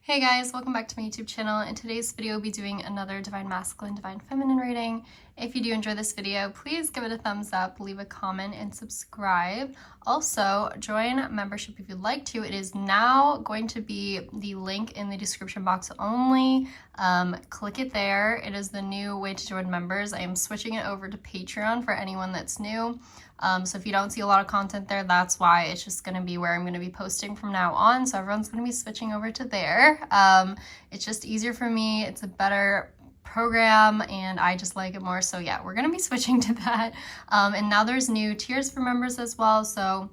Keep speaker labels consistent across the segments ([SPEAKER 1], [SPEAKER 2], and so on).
[SPEAKER 1] Hey guys, welcome back to my YouTube channel. In today's video, we'll be doing another Divine Masculine, Divine Feminine reading. If you do enjoy this video, please give it a thumbs up, leave a comment, and subscribe. Also, join membership if you'd like to. It is now going to be the link in the description box only. Click it there. It is the new way to join members. I am switching it over to Patreon for anyone that's new. So if you don't see a lot of content there, that's why. It's just going to be where I'm going to be posting from now on. So everyone's going to be switching over to there. It's just easier for me. It's a better program and I just like it more. So yeah, we're going to be switching to that. And now there's new tiers for members as well. So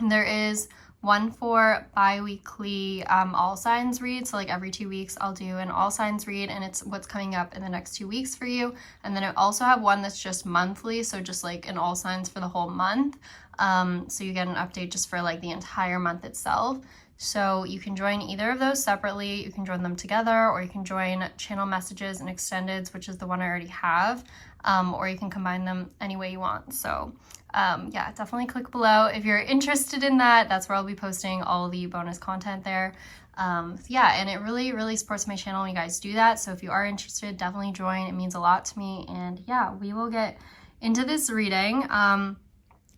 [SPEAKER 1] there is one for bi-weekly all signs read. So like every 2 weeks I'll do an all signs read and it's what's coming up in the next 2 weeks for you. And then I also have one that's just monthly, so just like an all signs for the whole month. So you get an update just for like the entire month itself. So you can join either of those separately, you can join them together, or you can join channel messages and extendeds, which is the one I already have, or you can combine them any way you want. So yeah, definitely click below if you're interested in that. That's where I'll be posting all the bonus content there. Yeah, and it really supports my channel when you guys do that. So if you are interested, definitely join. It means a lot to me. And yeah, we will get into this reading.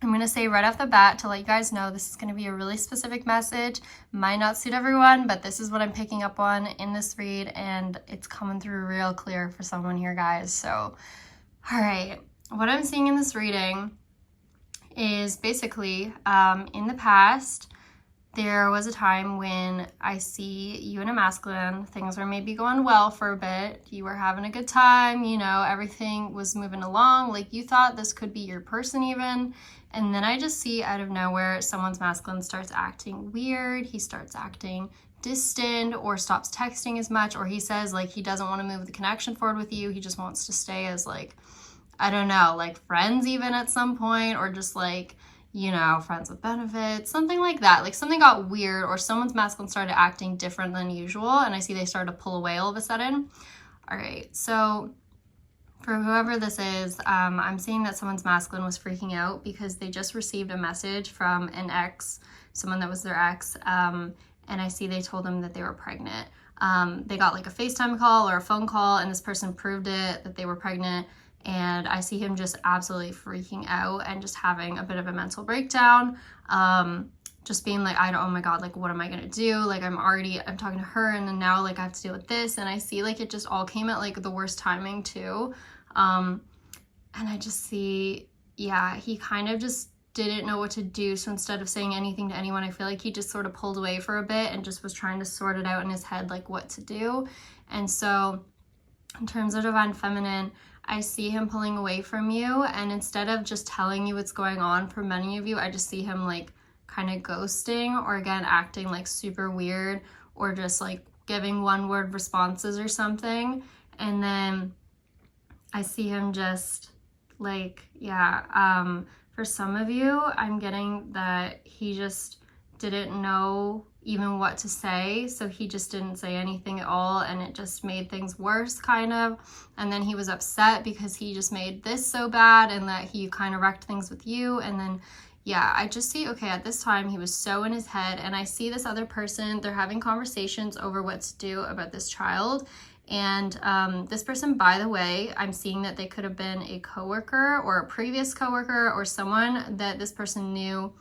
[SPEAKER 1] I'm going to say right off the bat to let you guys know this is going to be a really specific message. Might not suit everyone, but this is what I'm picking up on in this read, and it's coming through real clear for someone here, guys. So, all right, what I'm seeing in this reading is basically in the past, there was a time when I see you and a masculine, things were maybe going well for a bit. You were having a good time, you know, everything was moving along. Like you thought this could be your person even. And then I just see out of nowhere, someone's masculine starts acting weird. He starts acting distant or stops texting as much, or he says like he doesn't want to move the connection forward with you. He just wants to stay as like, I don't know, like friends even at some point, or just like, you know, friends with benefits, something like that. Like something got weird or someone's masculine started acting different than usual. And I see they started to pull away all of a sudden. All right, so for whoever this is, I'm seeing that someone's masculine was freaking out because they just received a message from an ex, someone that was their ex, and I see they told them that they were pregnant. They got like a FaceTime call or a phone call, and this person proved it, that they were pregnant, and I see him just absolutely freaking out and just having a bit of a mental breakdown. Just being like, oh my God, like, what am I gonna do? Like, I'm talking to her, and then now, like, I have to deal with this, and I see, like, it just all came at, like, the worst timing, too. And I just see, yeah, he kind of just didn't know what to do, so instead of saying anything to anyone, I feel like he just sort of pulled away for a bit and just was trying to sort it out in his head, like, what to do. And so, in terms of Divine Feminine, I see him pulling away from you, and instead of just telling you what's going on for many of you, I just see him, like, kind of ghosting, or again acting like super weird, or just like giving one-word responses or something. And then I see him just like, yeah, for some of you, I'm getting that he just didn't know even what to say, so he just didn't say anything at all, and it just made things worse, kind of. And then he was upset because he just made this so bad, and that he kind of wrecked things with you. And then yeah, I just see, okay, at this time he was so in his head, and I see this other person, they're having conversations over what to do about this child. And this person, by the way, I'm seeing that they could have been a coworker or a previous coworker, or someone that this person knew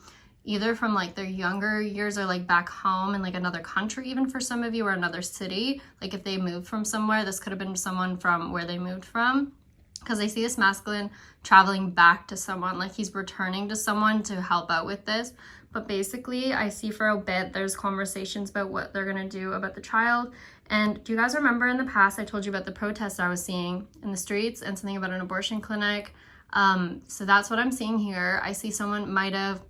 [SPEAKER 1] either from like their younger years or like back home in like another country, even for some of you, or another city. Like if they moved from somewhere, this could have been someone from where they moved from. Because I see this masculine traveling back to someone, like he's returning to someone to help out with this. But basically, I see for a bit, there's conversations about what they're going to do about the child. And do you guys remember in the past, I told you about the protests I was seeing in the streets and something about an abortion clinic? So that's what I'm seeing here. I see someone might have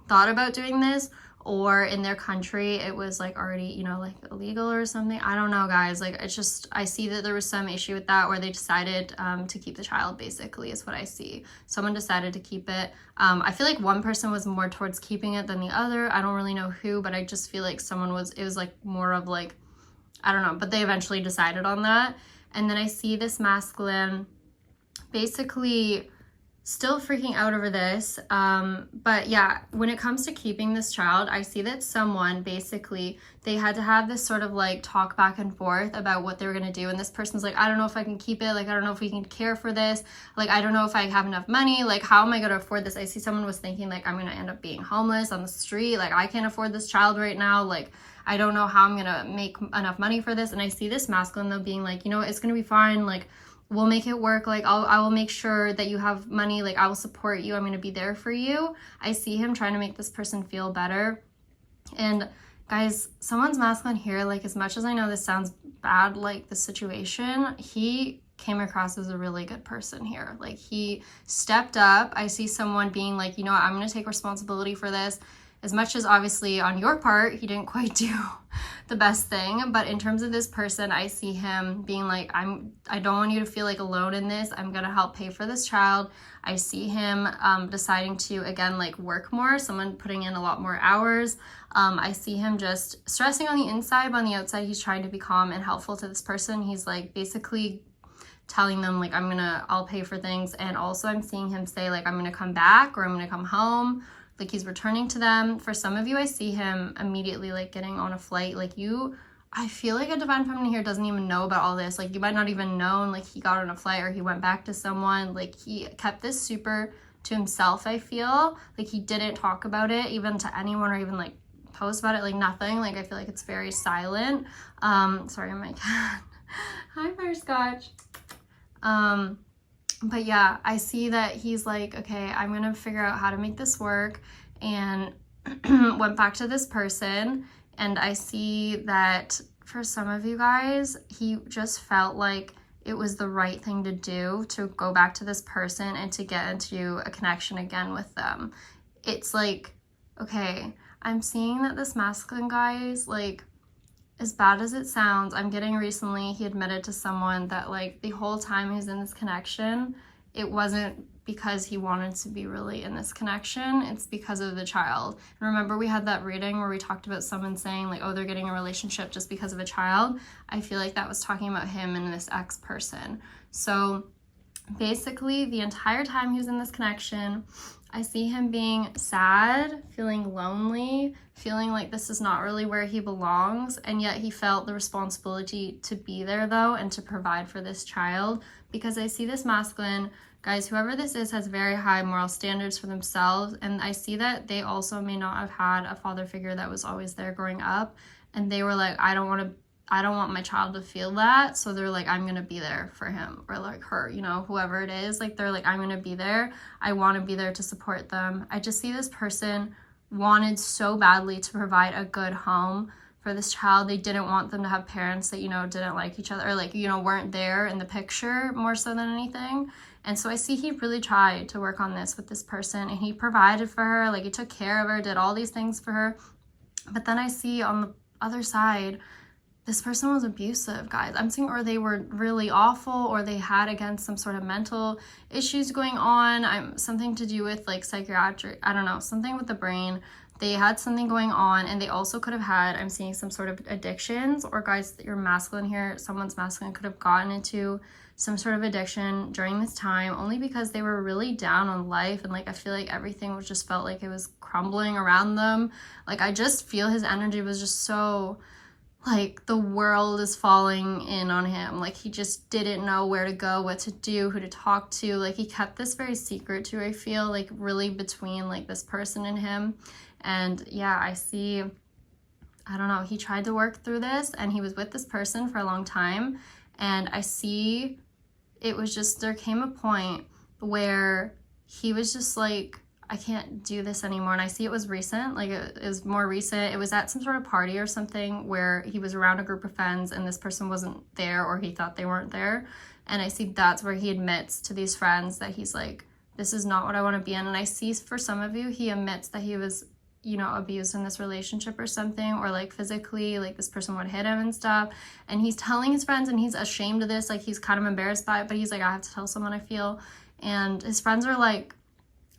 [SPEAKER 1] thought about doing this, or in their country it was like already, you know, like illegal or something. I don't know, guys. Like it's just, I see that there was some issue with that, where they decided to keep the child, basically, is what I see. Someone decided to keep it. I feel like one person was more towards keeping it than the other. I don't really know who, but I just feel like someone was, it was like more of like, I don't know, but they eventually decided on that. And then I see this masculine basically still freaking out over this. But yeah, when it comes to keeping this child, I see that someone basically, they had to have this sort of like talk back and forth about what they were going to do. And this person's like, I don't know if I can keep it. Like, I don't know if we can care for this. Like, I don't know if I have enough money. Like, how am I going to afford this? I see someone was thinking like, I'm going to end up being homeless on the street. Like, I can't afford this child right now. Like, I don't know how I'm going to make enough money for this. And I see this masculine though being like, you know, it's going to be fine. Like, we'll make it work. Like, I will make sure that you have money. Like, I will support you. I'm going to be there for you. I see him trying to make this person feel better. And guys, someone's masculine here, like, as much as I know this sounds bad, like the situation, he came across as a really good person here. Like, he stepped up. I see someone being like, you know what, I'm going to take responsibility for this. As much as obviously on your part, he didn't quite do the best thing. But in terms of this person, I see him being like, I don't want you to feel like alone in this. I'm going to help pay for this child. I see him deciding to, again, like work more, someone putting in a lot more hours. I see him just stressing on the inside, but on the outside, he's trying to be calm and helpful to this person. He's like basically telling them like, I'll pay for things. And also I'm seeing him say like, I'm going to come back, or I'm going to come home. Like, he's returning to them. For some of you, I see him immediately like getting on a flight. Like, I feel like a divine feminine here doesn't even know about all this. Like, you might not even know like he got on a flight or he went back to someone. Like, he kept this super to himself. I feel like he didn't talk about it even to anyone, or even like post about it, like nothing. Like, I feel like it's very silent. Sorry, my cat. Hi, Butterscotch. But yeah, I see that he's like, okay, I'm going to figure out how to make this work, and went back to this person. And I see that for some of you guys, he just felt like it was the right thing to do to go back to this person and to get into a connection again with them. It's like, okay, I'm seeing that this masculine guy is like, as bad as it sounds, I'm getting recently, he admitted to someone that like the whole time he was in this connection, it wasn't because he wanted to be really in this connection, it's because of the child. And remember, we had that reading where we talked about someone saying like, oh, they're getting a relationship just because of a child. I feel like that was talking about him and this ex-person. So basically, the entire time he was in this connection, I see him being sad, feeling lonely, feeling like this is not really where he belongs, and yet he felt the responsibility to be there though and to provide for this child, because I see this masculine, guys, whoever this is has very high moral standards for themselves, and I see that they also may not have had a father figure that was always there growing up, and they were like, I don't want my child to feel that, so they're like, I'm gonna be there for him, or like her, you know, whoever it is, like they're like, I'm gonna be there, I want to be there to support them. I just see this person wanted so badly to provide a good home for this child. They didn't want them to have parents that, you know, didn't like each other, or like, you know, weren't there in the picture more so than anything. And so I see he really tried to work on this with this person, and he provided for her, like he took care of her, did all these things for her. But then I see on the other side, this person was abusive, guys. I'm seeing, or they were really awful, or they had, again, some sort of mental issues going on. Something to do with like psychiatric, I don't know, something with the brain. They had something going on, and they also could have had, I'm seeing some sort of addictions, or guys, you're masculine here, someone's masculine could have gotten into some sort of addiction during this time, only because they were really down on life, and like I feel like everything was just felt like it was crumbling around them. Like, I just feel his energy was just so, like, the world is falling in on him. Like, he just didn't know where to go, what to do, who to talk to. Like, he kept this very secret too, I feel, like really between like this person and him. And yeah, I see, I don't know, he tried to work through this, and he was with this person for a long time, and I see it was just, there came a point where he was just like, I can't do this anymore. And I see it was recent, like it was more recent. It was at some sort of party or something where he was around a group of friends and this person wasn't there, or he thought they weren't there. And I see that's where he admits to these friends that he's like, this is not what I want to be in. And I see for some of you, he admits that he was, you know, abused in this relationship or something, or like physically, like this person would hit him and stuff. And he's telling his friends, and he's ashamed of this. Like, he's kind of embarrassed by it, but he's like, I have to tell someone, I feel. And his friends are like,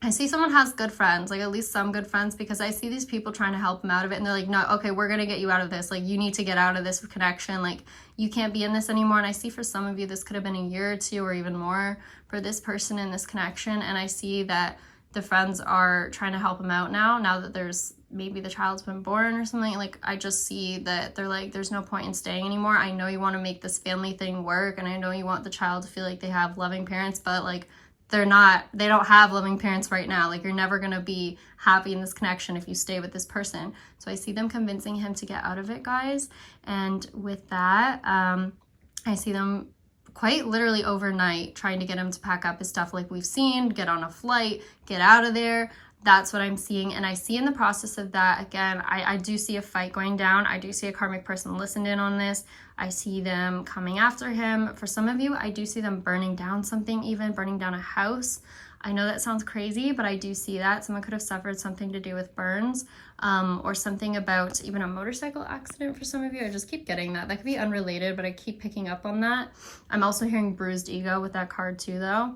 [SPEAKER 1] I see someone has good friends, like at least some good friends, because I see these people trying to help them out of it, and they're like, no, okay, we're gonna get you out of this. Like, you need to get out of this connection. Like, you can't be in this anymore. And I see for some of you, this could have been a year or two or even more for this person in this connection. And I see that the friends are trying to help them out now that there's maybe the child's been born or something. Like, I just see that they're like, there's no point in staying anymore. I know you want to make this family thing work, and I know you want the child to feel like they have loving parents, but like, they don't have loving parents right now. Like, you're never going to be happy in this connection if you stay with this person. So I see them convincing him to get out of it, guys. And with that, I see them quite literally overnight trying to get him to pack up his stuff, like we've seen, get on a flight, get out of there. That's what I'm seeing. And I see in the process of that, again, I do see a fight going down. I do see a karmic person listened in on this. I see them coming after him. For some of you, I do see them burning down something, even burning down a house. I know that sounds crazy, but I do see that. Someone could have suffered something to do with burns, or something about even a motorcycle accident for some of you. I just keep getting that. That could be unrelated, but I keep picking up on that. I'm also hearing bruised ego with that card too, though.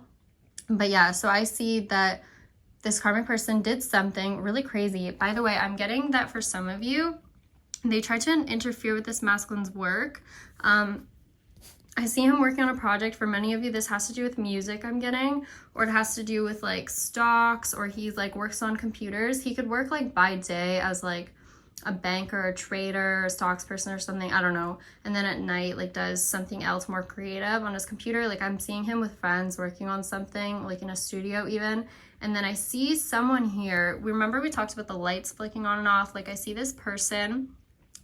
[SPEAKER 1] But yeah, so I see that this karmic person did something really crazy. By the way, I'm getting that for some of you, they tried to interfere with this masculine's work. I see him working on a project. For many of you, this has to do with music, I'm getting, or it has to do with like stocks, or he's like works on computers. He could work like by day as like a banker, a trader, a stocks person or something, I don't know. And then at night, like does something else more creative on his computer. Like, I'm seeing him with friends working on something, like in a studio even. And then I see someone here. Remember we talked about the lights flicking on and off. Like, I see this person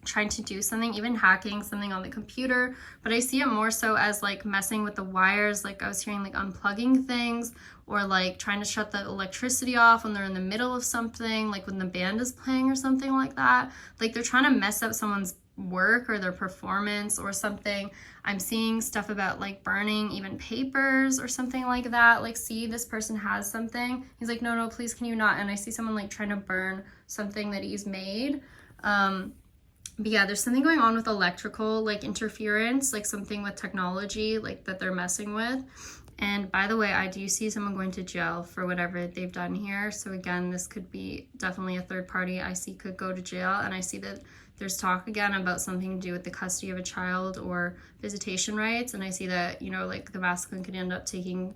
[SPEAKER 1] trying to do something, even hacking something on the computer, but I see it more so as like messing with the wires. Like, I was hearing like unplugging things, or like trying to shut the electricity off when they're in the middle of something, like when the band is playing or something like that. Like, they're trying to mess up someone's work or their performance or something. I'm seeing stuff about like burning even papers or something like that. Like, see, this person has something. He's like, no, please, can you not? And I see someone like trying to burn something that he's made. But yeah, there's something going on with electrical like interference, like something with technology like that they're messing with. And by the way, I do see someone going to jail for whatever they've done here. So again, this could be definitely a third party I see could go to jail. And I see that there's talk again about something to do with the custody of a child or visitation rights. And I see that, you know, like the masculine could end up taking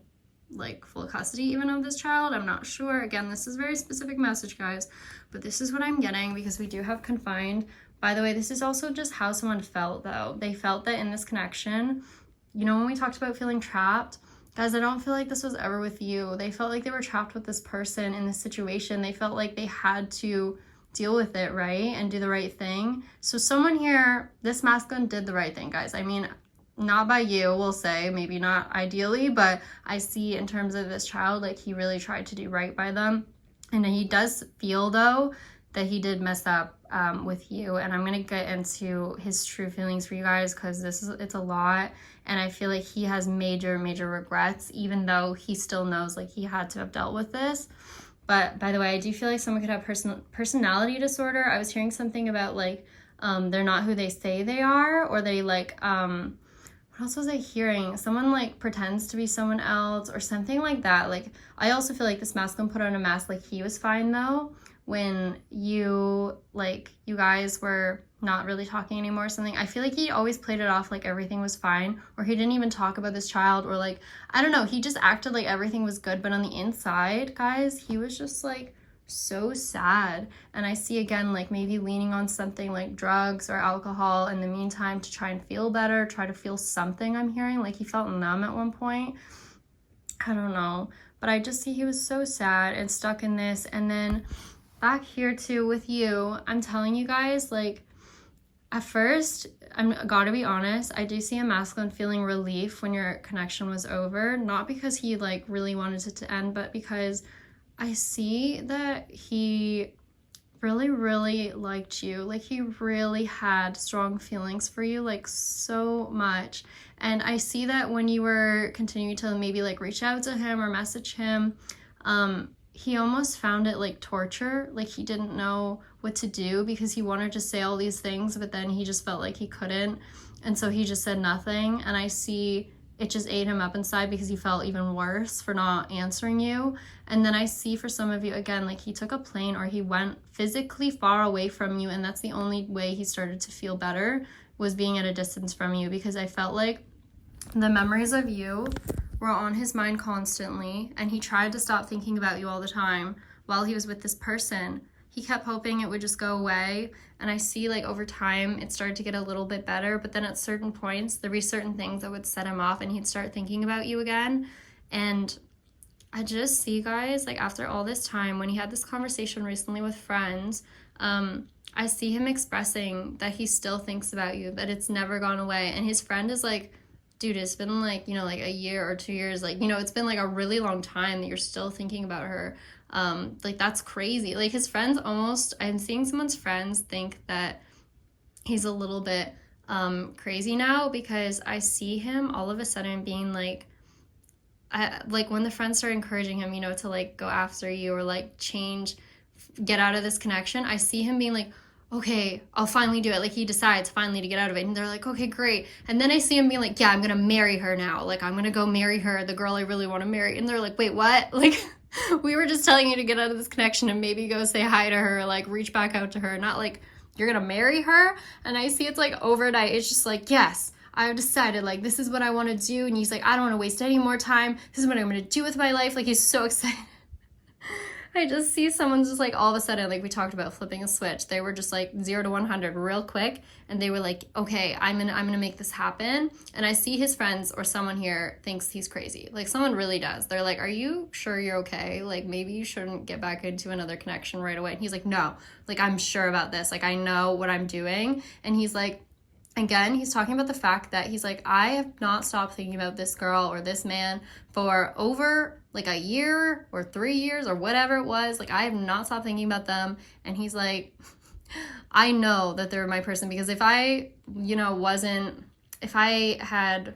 [SPEAKER 1] like full custody even of this child. I'm not sure. Again, this is very specific message, guys, but this is what I'm getting because we do have confined. By the way, this is also just how someone felt, though. They felt that in this connection, you know, when we talked about feeling trapped, guys, I don't feel like this was ever with you. They felt like they were trapped with this person in this situation. They felt like they had to deal with it, right? And do the right thing. So someone here, this masculine did the right thing, guys. I mean, not by you, we'll say, maybe not ideally, but I see in terms of this child, like he really tried to do right by them. And he does feel, though, that he did mess up with you. And I'm going to get into his true feelings for you guys because it's a lot. And I feel like he has major regrets, even though he still knows like he had to have dealt with this. But by the way, I do feel like someone could have personality disorder. I was hearing something about like they're not who they say they are, or they like what else was I hearing? Someone like pretends to be someone else or something like that. Like, I also feel like this masculine put on a mask. Like, he was fine though when you guys were not really talking anymore or something. I feel like he always played it off like everything was fine, or he didn't even talk about this child, or like, I don't know, he just acted like everything was good, but on the inside, guys, he was just like so sad. And I see again like maybe leaning on something like drugs or alcohol in the meantime to try and feel better, try to feel something. I'm hearing like he felt numb at one point. I don't know, but I just see he was so sad and stuck in this. And then back here too with you, I'm telling you guys, like, at first, I'm gotta be honest, I do see a masculine feeling relief when your connection was over, not because he like really wanted it to end, but because I see that he really liked you. Like, he really had strong feelings for you, like so much. And I see that when you were continuing to maybe like reach out to him or message him, he almost found it like torture. Like, he didn't know what to do because he wanted to say all these things, but then he just felt like he couldn't. And so he just said nothing. And I see it just ate him up inside because he felt even worse for not answering you. And then I see for some of you, again, like he took a plane or he went physically far away from you, and that's the only way he started to feel better, was being at a distance from you, because I felt like the memories of you were on his mind constantly, and he tried to stop thinking about you all the time while he was with this person. He kept hoping it would just go away, and I see like over time it started to get a little bit better, but then at certain points there were certain things that would set him off and he'd start thinking about you again. And I just see, guys, like after all this time, when he had this conversation recently with friends, I see him expressing that he still thinks about you, that it's never gone away. And his friend is like, dude, it's been like, you know, like a year or 2 years, like, you know, it's been like a really long time that you're still thinking about her. Like that's crazy. Like his friends almost, I'm seeing someone's friends think that he's a little bit crazy now, because I see him all of a sudden being like, like when the friends start encouraging him, you know, to like go after you or like change, get out of this connection, I see him being like, okay, I'll finally do it. Like he decides finally to get out of it, and they're like, okay, great. And then I see him being like, yeah, I'm gonna marry her now. Like I'm gonna go marry her, the girl I really want to marry. And they're like, wait, what? Like we were just telling you to get out of this connection and maybe go say hi to her, like reach back out to her, not like you're gonna marry her. And I see it's like overnight. It's just like, yes, I've decided, like, this is what I want to do. And he's like, I don't want to waste any more time. This is what I'm going to do with my life. Like, he's so excited. I just see someone just, like, all of a sudden, like, we talked about flipping a switch. They were just, like, 0 to 100 real quick. And they were like, okay, I'm gonna make this happen. And I see his friends or someone here thinks he's crazy. Like, someone really does. They're like, are you sure you're okay? Like, maybe you shouldn't get back into another connection right away. And he's like, no. Like, I'm sure about this. Like, I know what I'm doing. And he's like, again, he's talking about the fact that he's like, I have not stopped thinking about this girl or this man for over like a year or 3 years or whatever it was. Like, I have not stopped thinking about them. And he's like, I know that they're my person, because if I, you know, if I had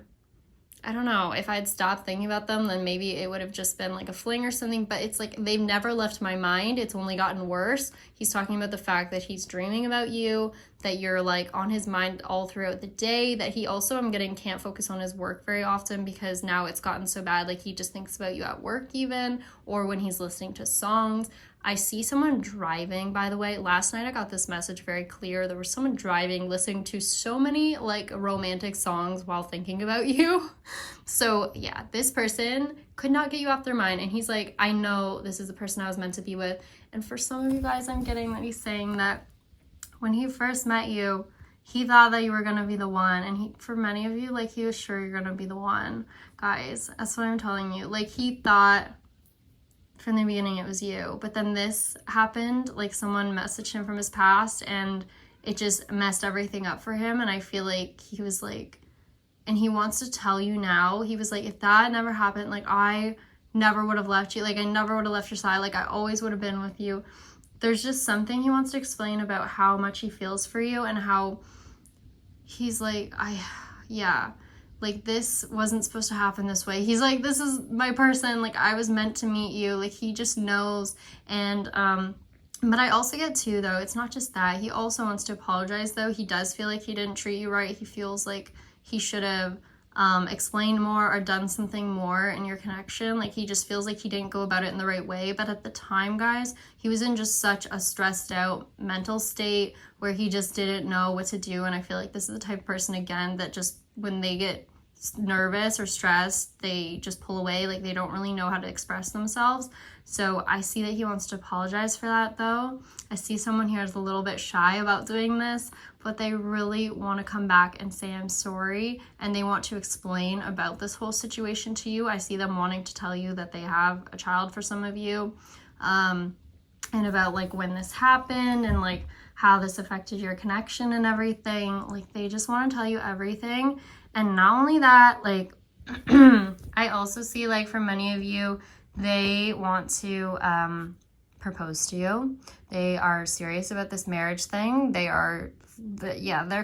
[SPEAKER 1] stopped thinking about them, then maybe it would have just been like a fling or something. But it's like they've never left my mind. It's only gotten worse. He's talking about the fact that he's dreaming about you, that you're like on his mind all throughout the day, that he also, I'm getting, can't focus on his work very often because now it's gotten so bad. Like he just thinks about you at work even, or when he's listening to songs. I see someone driving, by the way. Last night I got this message very clear. There was someone driving, listening to so many like romantic songs while thinking about you. So yeah, this person could not get you off their mind. And he's like, I know this is the person I was meant to be with. And for some of you guys, I'm getting that he's saying that when he first met you, he thought that you were going to be the one. And for many of you, like he was sure you're going to be the one. Guys, that's what I'm telling you. Like he thought from the beginning it was you, but then this happened, like someone messaged him from his past and it just messed everything up for him. And I feel like he was like, and he wants to tell you now, he was like, if that never happened, like I never would have left you, like I never would have left your side, like I always would have been with you. There's just something he wants to explain about how much he feels for you and how he's like, like this wasn't supposed to happen this way. He's like, this is my person, like I was meant to meet you. Like he just knows. And but I also get too, though, it's not just that, he also wants to apologize, though. He does feel like he didn't treat you right. He feels like he should have explained more or done something more in your connection. Like he just feels like he didn't go about it in the right way. But at the time, guys, he was in just such a stressed out mental state where he just didn't know what to do. And I feel like this is the type of person, again, that just when they get nervous or stressed, they just pull away. Like they don't really know how to express themselves. So I see that he wants to apologize for that, though. I see someone here is a little bit shy about doing this, but they really want to come back and say I'm sorry, and they want to explain about this whole situation to you. I see them wanting to tell you that they have a child, for some of you, and about like when this happened and like how this affected your connection and everything. Like they just want to tell you everything. And not only that, like I also see, like, for many of you, they want to propose to you. They are serious about this marriage thing. They're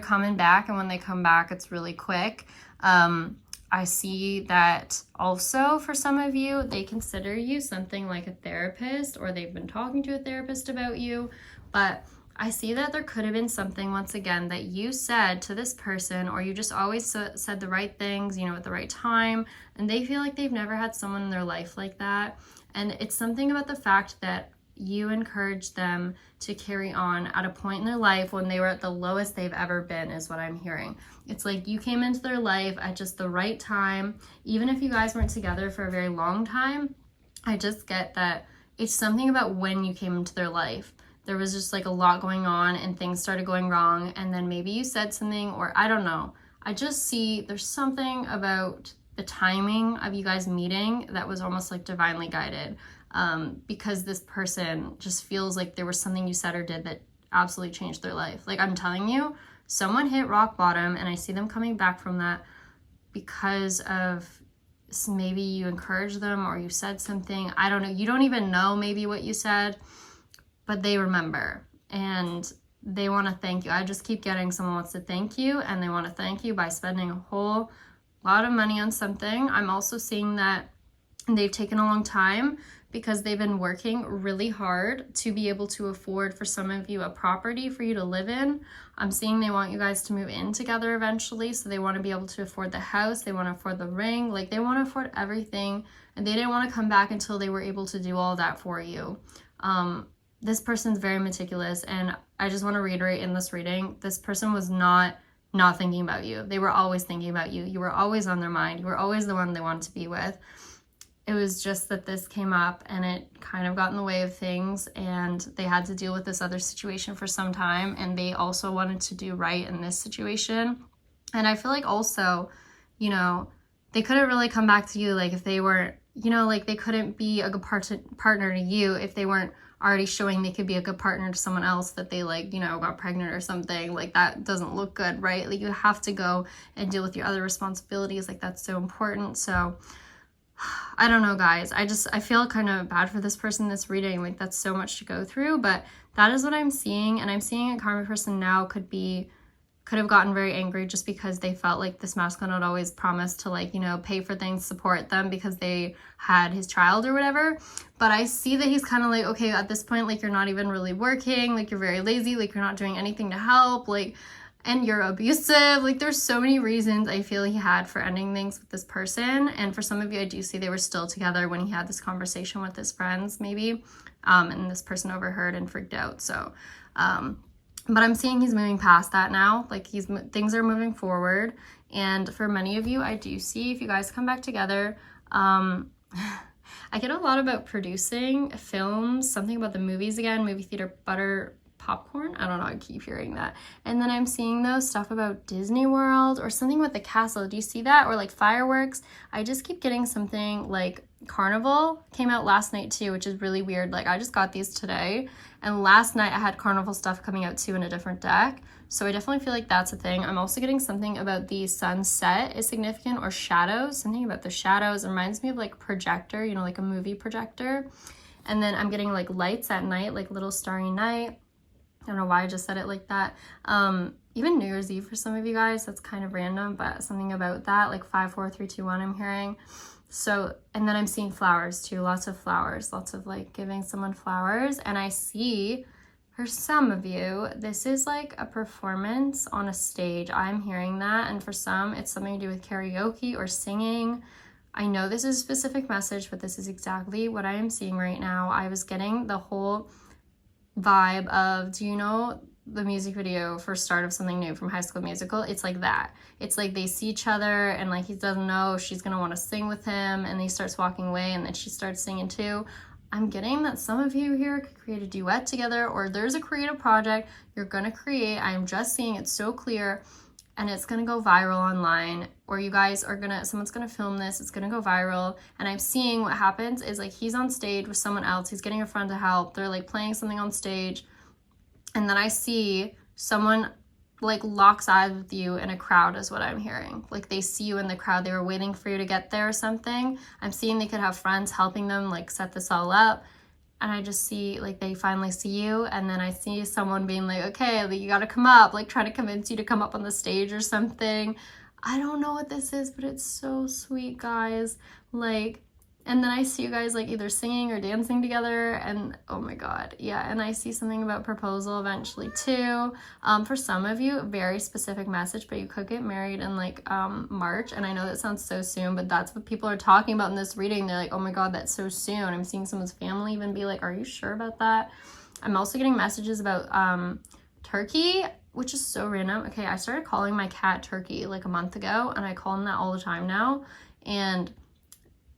[SPEAKER 1] coming back, and when they come back, it's really quick. I see that also for some of you, they consider you something like a therapist, or they've been talking to a therapist about you. But I see that there could have been something, once again, that you said to this person, or you just always said the right things, you know, at the right time, and they feel like they've never had someone in their life like that. And it's something about the fact that you encouraged them to carry on at a point in their life when they were at the lowest they've ever been, is what I'm hearing. It's like you came into their life at just the right time. Even if you guys weren't together for a very long time, I just get that it's something about when you came into their life. There was just like a lot going on and things started going wrong, and then maybe you said something, or I don't know. I just see there's something about the timing of you guys meeting that was almost like divinely guided, because this person just feels like there was something you said or did that absolutely changed their life. Like, I'm telling you, someone hit rock bottom, and I see them coming back from that because of maybe you encouraged them or you said something. I don't know. You don't even know maybe what you said, but they remember and they want to thank you. I just keep getting someone wants to thank you, and they want to thank you by spending a whole lot of money on something. I'm also seeing that they've taken a long time because they've been working really hard to be able to afford, for some of you, a property for you to live in. I'm seeing they want you guys to move in together eventually, so they want to be able to afford the house, they want to afford the ring, like they want to afford everything, and they didn't want to come back until they were able to do all that for you. This person's very meticulous, and I just want to reiterate in this reading, this person was not thinking about you. They were always thinking about you. You were always on their mind. You were always the one they wanted to be with. It was just that this came up and it kind of got in the way of things, and they had to deal with this other situation for some time, and they also wanted to do right in this situation. And I feel like also, you know, they couldn't really come back to you like if they weren't, you know, like they couldn't be a good partner to you if they weren't already showing they could be a good partner to someone else that they, like, you know, got pregnant or something. Like, that doesn't look good, right? Like, you have to go and deal with your other responsibilities. Like, that's so important. So I don't know, guys. I feel kind of bad for this person this reading. Like, that's so much to go through, but that is what I'm seeing. And I'm seeing a karmic person now could have gotten very angry just because they felt like this masculine had always promised to, like, you know, pay for things, support them because they had his child or whatever. But I see that he's kind of like, okay, at this point, like, you're not even really working, like, you're very lazy, like, you're not doing anything to help, like, and you're abusive. Like, there's so many reasons I feel he had for ending things with this person. And for some of you, I do see they were still together when he had this conversation with his friends, maybe, and this person overheard and freaked out. So, but I'm seeing he's moving past that now. Like, things are moving forward. And for many of you, I do see if you guys come back together, I get a lot about producing films, something about the movies again, movie theater butter popcorn. I don't know, I keep hearing that. And then I'm seeing those stuff about Disney World or something with the castle. Do you see that? Or like fireworks. I just keep getting something like Carnival came out last night too, which is really weird. Like, I just got these today, and last night I had Carnival stuff coming out too in a different deck. So I definitely feel like that's a thing. I'm also getting something about the sunset is significant, or shadows. Something about the shadows. It reminds me of like projector, you know, like a movie projector. And then I'm getting like lights at night, like little starry night. I don't know why I just said it like that. Even New Year's Eve for some of you guys, that's kind of random, but something about that, like 5, 4, 3, 2, 1 I'm hearing. So, and then I'm seeing flowers too, lots of flowers, lots of like giving someone flowers. And I see for some of you, this is like a performance on a stage. I'm hearing that. And for some, it's something to do with karaoke or singing. I know this is a specific message, but this is exactly what I am seeing right now. I was getting the whole vibe of, do you know the music video for Start of Something New from High School Musical? It's like that. It's like they see each other and like he doesn't know if she's gonna want to sing with him, and he starts walking away and then she starts singing too. I'm getting that some of you here could create a duet together, or there's a creative project you're gonna create. I'm just seeing it so clear, and it's gonna go viral online, or you guys are someone's gonna film this, it's gonna go viral. And I'm seeing what happens is like he's on stage with someone else, he's getting a friend to help, they're like playing something on stage, and then I see someone like locks eyes with you in a crowd is what I'm hearing. Like they see you in the crowd, they were waiting for you to get there or something. I'm seeing they could have friends helping them like set this all up. And I just see like they finally see you, and then I see someone being like, okay, like, you gotta come up, like trying to convince you to come up on the stage or something. I don't know what this is, but it's so sweet, guys. Like, And then I see you guys like either singing or dancing together, and oh my god, yeah. And I see something about proposal eventually too. For some of you, very specific message, but you could get married in like March. And I know that sounds so soon, but that's what people are talking about in this reading. They're like, oh my god, that's so soon. I'm seeing someone's family even be like, are you sure about that? I'm also getting messages about Turkey, which is so random. Okay, I started calling my cat Turkey like a month ago, and I call him that all the time now. And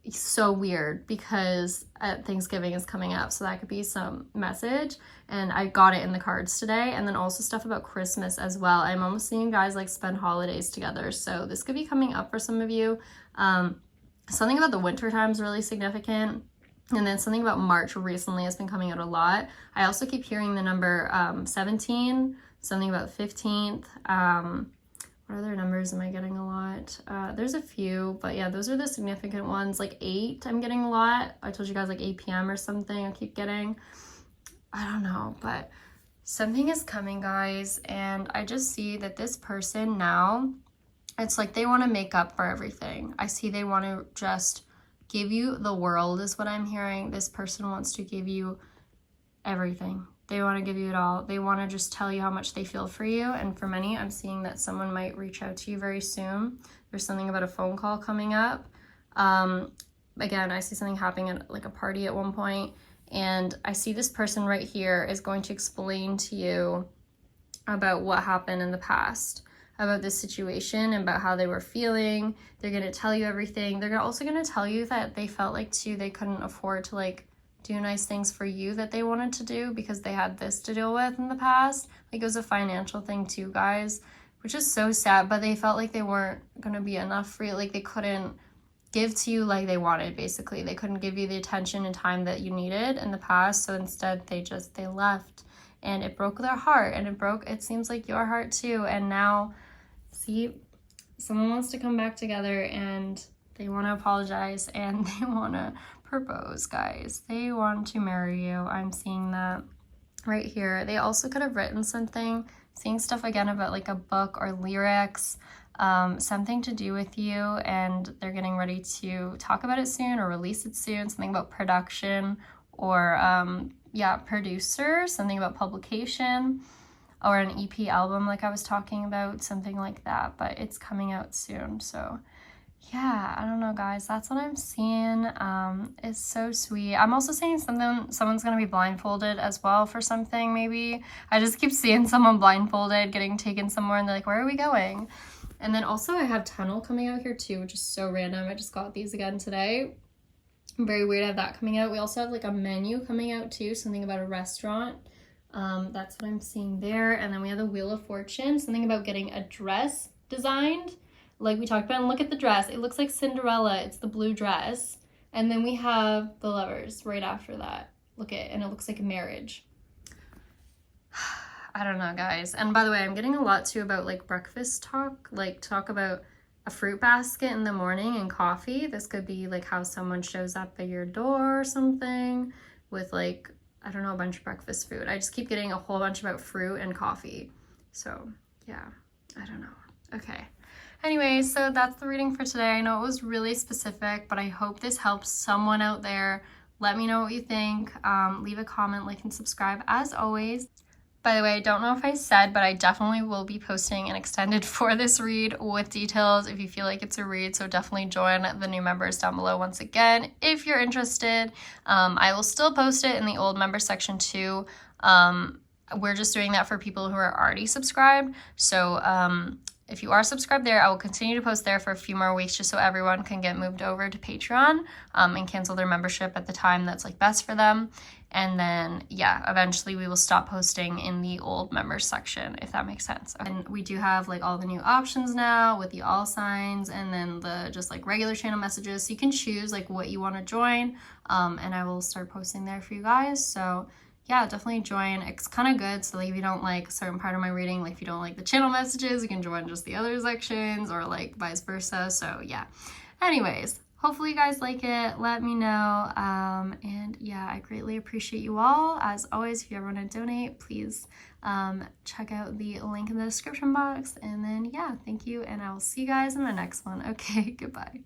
[SPEAKER 1] it's so weird because Thanksgiving is coming up, so that could be some message, and I got it in the cards today. And then also stuff about Christmas as well. I'm almost seeing you guys like spend holidays together, so this could be coming up for some of you. Something about the winter time is really significant, and then something about March recently has been coming out a lot. I also keep hearing the number 17, something about 15th. What other numbers am I getting a lot? There's a few, but yeah, those are the significant ones. Like 8, I'm getting a lot. I told you guys like 8 p.m. or something I keep getting. I don't know, but something is coming, guys. And I just see that this person now, it's like they want to make up for everything. I see they want to just give you the world is what I'm hearing. This person wants to give you everything. They want to give you it all. They want to just tell you how much they feel for you. And for many, I'm seeing that someone might reach out to you very soon. There's something about a phone call coming up. Again, I see something happening at like a party at one point. And I see this person right here is going to explain to you about what happened in the past, about this situation, and about how they were feeling. They're going to tell you everything. They're also going to tell you that they felt like too, they couldn't afford to like do nice things for you that they wanted to do because they had this to deal with in the past. Like it was a financial thing too, guys, which is so sad, but they felt like they weren't going to be enough for you. Like they couldn't give to you like they wanted, basically. They couldn't give you the attention and time that you needed in the past. So instead they left, and it broke their heart, and it seems like your heart too. And now see, someone wants to come back together, and they want to apologize, and they want to propose, guys. They want to marry you. I'm seeing that right here. They also could have written something, seeing stuff again about like a book or lyrics, something to do with you, and they're getting ready to talk about it soon or release it soon. Something about production or producer, something about publication or an EP album like I was talking about, something like that, but it's coming out soon. So yeah, I don't know, guys. That's what I'm seeing. It's so sweet. I'm also seeing someone's gonna be blindfolded as well for something, maybe. I just keep seeing someone blindfolded getting taken somewhere, and they're like, where are we going? And then also I have tunnel coming out here too, which is so random. I just got these again today. Very weird to have that coming out. We also have like a menu coming out too, something about a restaurant. That's what I'm seeing there. And then we have the Wheel of Fortune, something about getting a dress designed, like we talked about. And look at the dress. It looks like Cinderella. It's the blue dress. And then we have the Lovers right after that. Look at it, and it looks like a marriage. I don't know, guys. And by the way, I'm getting a lot too about like breakfast talk, like talk about a fruit basket in the morning and coffee. This could be like how someone shows up at your door or something with like, I don't know, a bunch of breakfast food. I just keep getting a whole bunch about fruit and coffee. So yeah, I don't know. Okay. Anyway, so that's the reading for today. I know it was really specific, but I hope this helps someone out there. Let me know what you think. Leave a comment, like, and subscribe as always. By the way, I don't know if I said, but I definitely will be posting an extended for this read with details if you feel like it's a read. So definitely join the new members down below once again if you're interested. I will still post it in the old member section too. We're just doing that for people who are already subscribed. So if you are subscribed there, I will continue to post there for a few more weeks just so everyone can get moved over to Patreon and cancel their membership at the time that's like best for them. And then, yeah, eventually we will stop posting in the old members section, if that makes sense. And we do have like all the new options now with the all signs and then the just like regular channel messages. So you can choose like what you want to join. And I will start posting there for you guys. So yeah, definitely join. It's kind of good. So like if you don't like a certain part of my reading, like if you don't like the channel messages, you can join just the other sections or like vice versa. So yeah. Anyways, hopefully you guys like it. Let me know. And yeah, I greatly appreciate you all. As always, if you ever want to donate, please check out the link in the description box. And then yeah, thank you. And I will see you guys in the next one. Okay, goodbye.